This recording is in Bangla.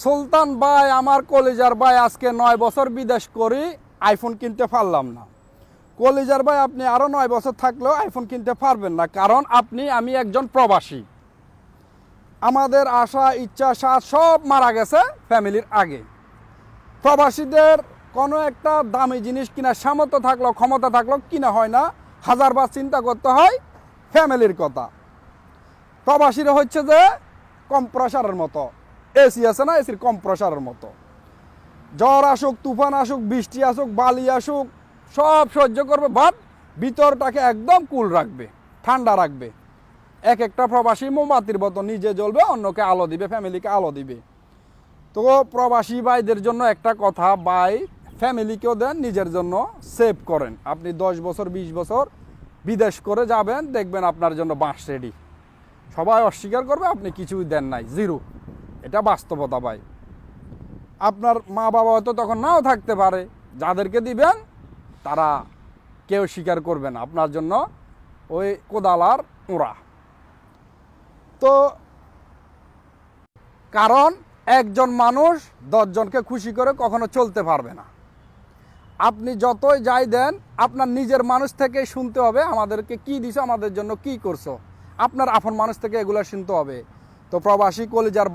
সুলতান ভাই, আমার কলিজার ভাই, আজকে 9 বছর বিদেশ করি আইফোন কিনতে পারলাম না। কলিজার ভাই, আপনি আরও 9 বছর থাকলেও আইফোন কিনতে পারবেন না, কারণ আমি একজন প্রবাসী। আমাদের আশা ইচ্ছা সাথ সব মারা গেছে ফ্যামিলির আগে। প্রবাসীদের কোনো একটা দামি জিনিস কেনার সামর্থ্য থাকলেও, ক্ষমতা থাকলেও কিনা হয় না, হাজারবার চিন্তা করতে হয় ফ্যামিলির কথা। প্রবাসীরা হচ্ছে যে কম্প্রেসারের মতো, এসি আছে না, এসির কম্প্রেসারের মতো। ঝড় আসুক, তুফান আসুক, বৃষ্টি আসুক, বালি আসুক, সব সহ্য করবে, বাট ভিতরটাকে একদম কুল রাখবে, ঠান্ডা রাখবে। এক একটা প্রবাসী মোমবাতির মতো, নিজে জ্বলবে, অন্যকে আলো দিবে, ফ্যামিলিকে আলো দিবে। তো প্রবাসী ভাইদের জন্য একটা কথা, ভাই ফ্যামিলিকেও দেন, নিজের জন্য সেভ করেন। আপনি 10 বছর 20 বছর বিদেশ করে যাবেন, দেখবেন আপনার জন্য বাঁশ রেডি। সবাই অস্বীকার করবে আপনি কিছুই দেন নাই, জিরো। এটা বাস্তবতা ভাই। আপনার মা বাবা হয়তো তখন নাও থাকতে পারে, যাদেরকে দিবেন তারা কেউ স্বীকার করবে না আপনার জন্য, ওই কোদালার ওরা। তো কারণ একজন মানুষ 10 জনকে খুশি করে কখনো চলতে পারবে না। আপনি যতই যাই দেন, আপনার নিজের মানুষ থেকে শুনতে হবে আমাদেরকে কি দিছো, আমাদের জন্য কি করছো। আপনার আপন মানুষ থেকে এগুলো শুনতে হবে। তো প্রবাসী কলিজার